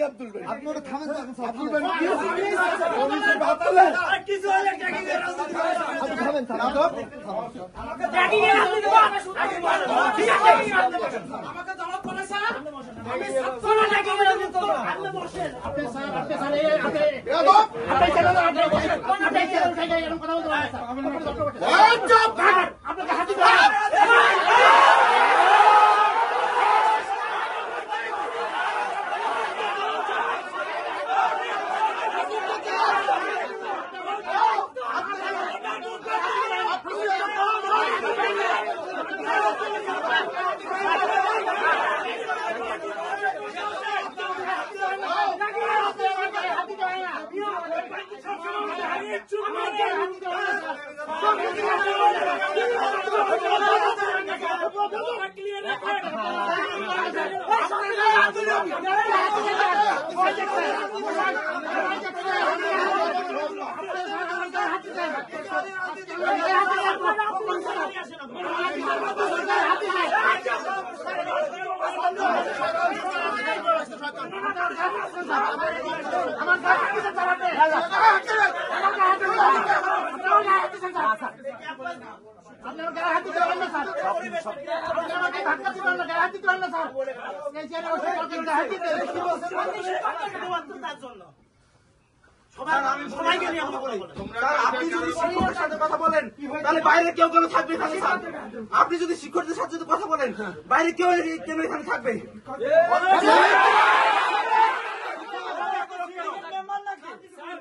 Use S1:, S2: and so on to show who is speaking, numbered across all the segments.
S1: আব্দুল ভাই,
S2: আপনি ওটা থামেন তো,
S1: আব্দুল ভাই থামেন
S3: আপনি যদি শিক্ষকদের সাথে কথা বলেন তাহলে বাইরে কেউ কেন থাকবে এখানে? আপনি যদি শিক্ষকদের সাথে যদি কথা বলেন বাইরে কেউ কেন এখানে থাকবে?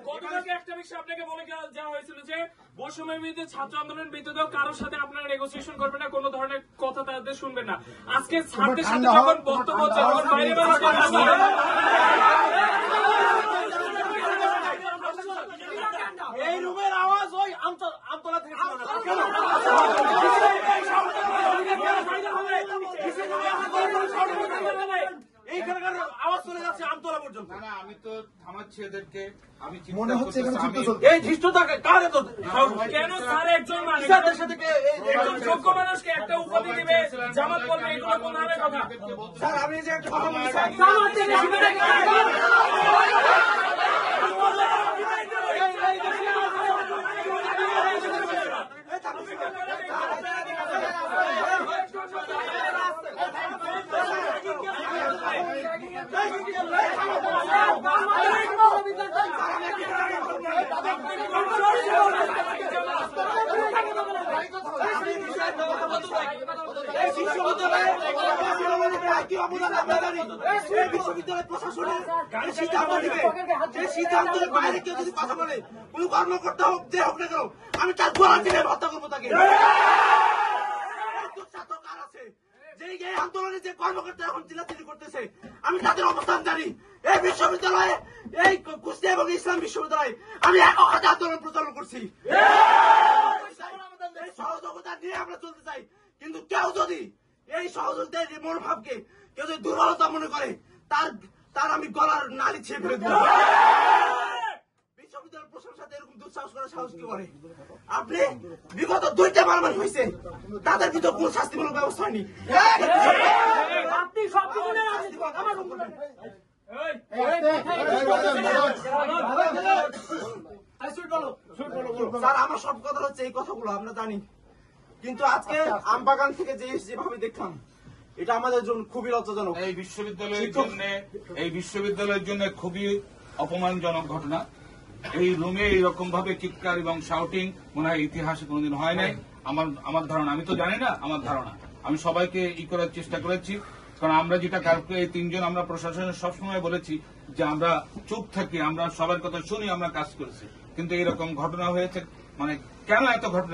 S4: গতকালকে একটা বিষয় আপনাকে বলে যাওয়া হয়েছিল যে বৈষম্যের বিরুদ্ধে ছাত্র আন্দোলনের বিরুদ্ধে কারোর সাথে আপনারা নেগোসিয়েশন করবেন না, কোনো ধরনের কথা তাদের শুনবেন না। আজকে ছাত্রদের সাথে যখন বক্তব্য হচ্ছে তখন বাইরে
S3: এই রুমের আওয়াজ ওই আমতলা থেকে এইখানকার আওয়াজ চলে যাচ্ছে আমতলা পর্যন্ত।
S5: না, আমি তো থামাচ্ছি এদেরকে। আমি
S2: মনে হচ্ছে এখানে যুদ্ধ চলছে।
S3: এই ধৃষ্টতাকে কার এত
S4: কেন স্যার একজন
S3: কিসের সাথে
S4: একজন যোগ্য মানুষকে একটা উপাধি দিবে, জামাত করবে, এগুলো কোন ধরনের কথা?
S3: স্যার আমি যে একটা কথা বলি স্যার, বিশ্ববিদ্যালয় প্রশাসনের সিদ্ধান্ত নেবে, যে সিদ্ধান্তের বাইরে কেউ যদি কথা বলে, কোন কর্মকর্তা হোক যে হোক না কেন, আমি তার গোলা চিনে হত্যা করবো তাকে। যে এই আন্দোলনে যে কর্মকর্তা এখন চিল্লাচিল্লি করতেছে আমি তাদের অবস্থান জানি। এই বিশ্ববিদ্যালয়ে, এই কুষ্টিয়া এবং ইসলাম বিশ্ববিদ্যালয়ে আমি একক হাতে আন্দোলন প্রচারণ করছি। এই সহযোগিতা নিয়ে আমরা চলতে চাই, কিন্তু কেউ যদি এই সহযোগিতার মনোভাবকে কেউ যদি দুর্বলতা মনে করে তার আমি গলার নালি ছিঁড়ে ফেলে দেব। বিশ্ববিদ্যালয়ের প্রশাসনের সাথে এরকম দুঃসাহস করার সাহস কি করে? আপনি বিগত 2টা মারামারি হয়েছে, তাদের ভিতর কোন শাস্তিমূলক ব্যবস্থা হয়নি। স্যার আমার সব কথা হচ্ছে এই কথাগুলো আমরা জানি, কিন্তু আজকে আমবাগান থেকে যেভাবে দেখলাম এটা আমাদের জন্য খুবই লজ্জাজনক।
S5: এই বিশ্ববিদ্যালয়ের জন্য খুবই অপমানজনক ঘটনা। এই রুমে এইরকম ভাবে চিৎকার এবং শাউটিং মনে হয় ইতিহাসে কোনোদিন হয় নাই। আমার ধারণা, আমি তো জানি না, আমার ধারণা আমি সবাইকে করার চেষ্টা করেছি, কারণ আমরা যেটা কালকে এই 3 জন আমরা প্রশাসনের সবসময় বলেছি যে আমরা চুপ থাকি, আমরা সবার কথা শুনি, আমরা কাজ করেছি, কিন্তু এইরকম ঘটনা হয়েছে। মানে কেন এত ঘটনা